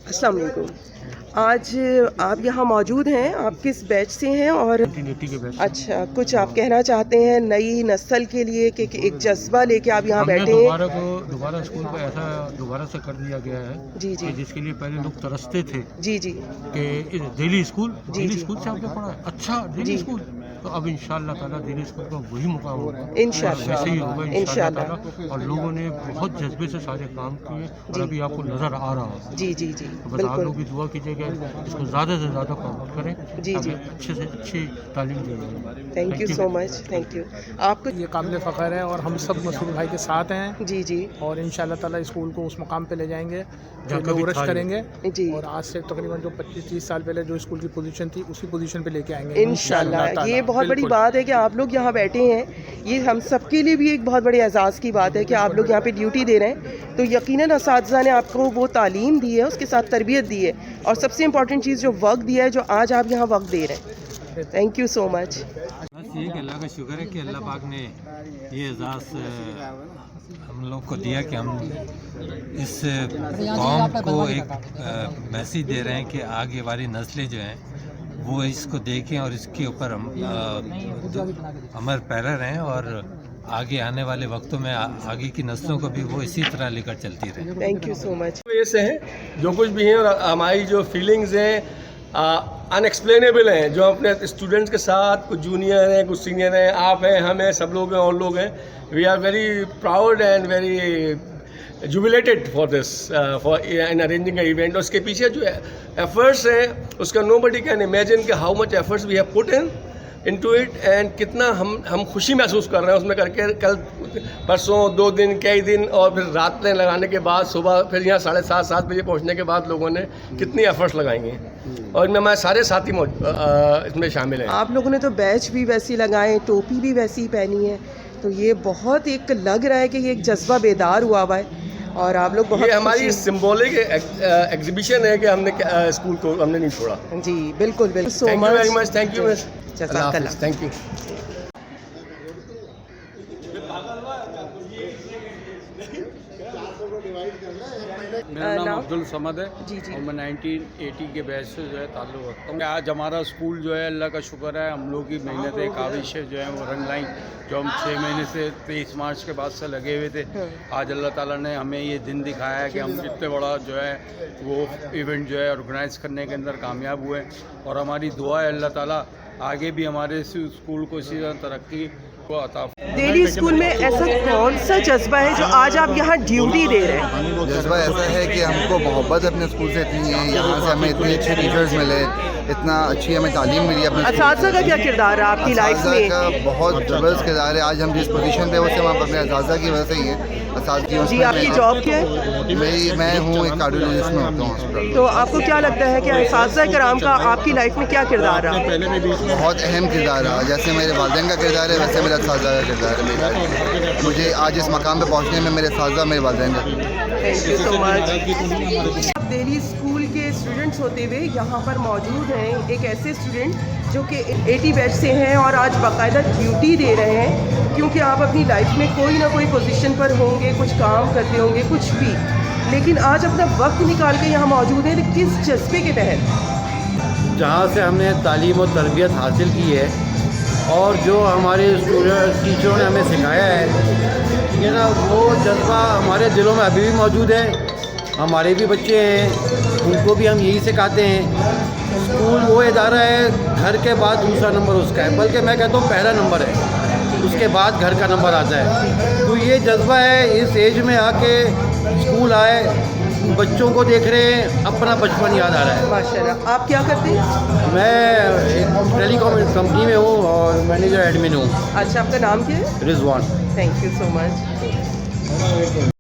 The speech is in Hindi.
अस्सलाम वालेकुम। आज आप यहाँ मौजूद हैं, आप किस बैच से हैं? और 1980 के बैच। अच्छा, कुछ आप कहना चाहते हैं नई नस्ल के लिए कि एक जज्बा लेके आप यहाँ बैठे हैं? दोबारा स्कूल को ऐसा दोबारा से कर दिया गया है जी जी कि जिसके लिए पहले लोग तरसते थे जी जी कि दिल्ली स्कूल जी। स्कूल से आपने पढ़ा है, अच्छा दिल्ली जी। स्कूल, तो अब इंशाअल्लाह ताला दिल्ली स्कूल का वही मुकाम होगा, इंशाअल्लाह। वैसे ही होगा इंशाअल्लाह इंशाअल्लाह। ताला। और लोगों ने बहुत जज्बे से सारे काम किए और जी। अभी आपको नज़र आ रहा है। जी जी जी तो बस आप लोग बिल्कुल। भी दुआ कीजिएगा, इसको ज़्यादा से ज़्यादा प्रमोट करें जी, ताकि जी। अच्छे से अच्छी तालीम दी जाए। Thank you so much, thank you. आपको ये काबिल फ़ख्र है और हम सब मसूद भाई के साथ हैं जी जी और इंशाअल्लाह ताला स्कूल को उस मुकाम पे ले जाएंगे जो जहाँ कभी इनॉग्रेट था ही। करेंगे जी और आज से तकरीबन जो 25-30 साल पहले जो स्कूल की पोजीशन थी उसी पोजीशन पे लेके आएंगे इंशाल्लाह। ताला। ये बहुत बड़ी बिल्कुल। बात है कि आप लोग यहाँ बैठे हैं। ये हम सब के लिए भी एक बहुत बड़े एजाज़ की बात है कि आप लोग यहाँ पे ड्यूटी दे रहे हैं, तो यकीनन असातिज़ा ने आपको वो तालीम दी है, उसके साथ तरबियत दी है, और सबसे इम्पॉर्टेंट चीज़ जो वक्त दिया है, जो आज आप यहाँ वक्त दे रहे हैं। Thank you so much. बस ये कि अल्लाह का शुक्र है कि अल्लाह पाक ने ये एजाज़ हम लोग को दिया कि हम इस कौम को एक मैसेज दे रहे हैं कि आगे वाली नस्लें जो हैं वो इसको देखें और इसके ऊपर हम अमर पैरा रहें और आगे आने वाले वक्तों में आगे की नस्लों को भी वो इसी तरह लेकर चलती रहें। Thank you so much. ऐसे हैं जो कुछ भी हैं और हमारी जो फीलिंग्स हैं अनएक्सप्लेनेबल हैं, जो अपने स्टूडेंट्स के साथ, कुछ जूनियर हैं, कुछ सीनियर हैं, आप हैं, हम हैं, सब लोग हैं और लोग हैं। We are very proud and very jubilated for this for in arranging event. और उसके पीछे जो एफर्ट्स हैं उसका नोबडी कैन इमेजिन कि how much efforts we have put into it and कितना हम खुशी महसूस कर रहे हैं उसमें करके। कल परसों 2 दिन कई दिन और फिर रात में लगाने के बाद सुबह फिर यहाँ 7:30-7 बजे पहुँचने के बाद लोगों ने कितनी एफर्ट्स लगाएंगे और इनमें हमारे सारे साथी इसमें शामिल हैं। आप लोगों ने तो बैच भी वैसी लगाए, टोपी भी वैसी पहनी है, तो ये बहुत एक लग रहा है कि ये एक जज्बा बेदार हुआ हुआ है और आप लोग बहुत ये हमारी सिंबॉलिक एग्जीबिशन है कि हमने स्कूल को हमने नहीं छोड़ा। जी बिल्कुल बिल्कुल। So thank you very much. Thank you. जज़ाकल्लाह। Thank you. मेरा नाम नाम? अब्दुल समद है जी जी और मैं 1980 के बैच से जो है ताल्लुक़ रखता हूँ। आज हमारा स्कूल जो है अल्लाह का शुक्र है, हम लोग की मेहनतें काविशें जो हैं वो रंग लाई, जो हम 6 महीने से 23 मार्च के बाद से लगे हुए थे। आज अल्लाह ताला ने हमें ये दिन दिखाया है कि हम इतने बड़ा जो है वो इवेंट जो है ऑर्गेनाइज़ करने के अंदर कामयाब हुए और हमारी दुआ है अल्लाह ताला आगे भी हमारे स्कूल को इसी तरह तरक्की को अता। दिल्ली स्कूल में ऐसा कौन सा जज्बा है जो आज आप यहाँ ड्यूटी दे रहे हैं? जज्बा ऐसा है कि हमको मोहब्बत अपने स्कूल से इतनी है, यहाँ से हमें इतने अच्छे टीचर्स मिले, इतना अच्छी हमें तालीम मिली अपने स्कूल असातिज़ा का क्या किरदार है आपकी लाइफ असातिज़ा में? का बहुत ज़बरदस्त किरदार है। आज हम जिस पोजीशन पे वो सिर्फ हम अपने असातिज़ा की वजह से ही हैं। जी आपकी जॉब क्या है? मैं हूँ एक कार्डियोलॉजिस्ट में होता हूँ हॉस्पिटल। तो आपको क्या लगता है कि असातिज़ा कराम का आपकी लाइफ में क्या किरदार रहा? बहुत अहम किरदार रहा। जैसे मेरे वालिदैन का किरदार है वैसे मेरा असातिज़ा का किरदार है मेरी लाइफ में। मुझे आज इस मकाम पे पहुँचने में मेरे असातिज़ा मेरे वालिदैन का। Thank you so much. आप दिल्ली स्कूल के स्टूडेंट्स होते हुए यहाँ पर मौजूद हैं, एक ऐसे स्टूडेंट जो कि 80 बैच से हैं और आज बाकायदा ड्यूटी दे रहे हैं, क्योंकि आप अपनी लाइफ में कोई ना कोई पोजीशन पर होंगे, कुछ काम करते होंगे, कुछ भी, लेकिन आज अपना वक्त निकाल के यहाँ मौजूद हैं। किस जज्बे के तहत? जहाँ से हमने तालीम और तरबियत हासिल की है और जो हमारे स्टूडेंट टीचरों ने हमें सिखाया है, ये ना वो जज्बा हमारे दिलों में अभी भी मौजूद है। हमारे भी बच्चे हैं, उनको भी हम यही सिखाते हैं। स्कूल वो इदारा है घर के बाद दूसरा नंबर उसका है, बल्कि मैं कहता हूँ पहला नंबर है, उसके बाद घर का नंबर आता है। तो ये जज्बा है, इस एज में आके स्कूल आए, बच्चों को देख रहे हैं, अपना बचपन याद आ रहा है। माशाल्लाह। आप क्या करते हैं? मैं एक टेलीकॉम कंपनी में हूँ और मैनेजर एडमिन हूँ। अच्छा, आपका नाम क्या है? Rizwan. Thank you so much.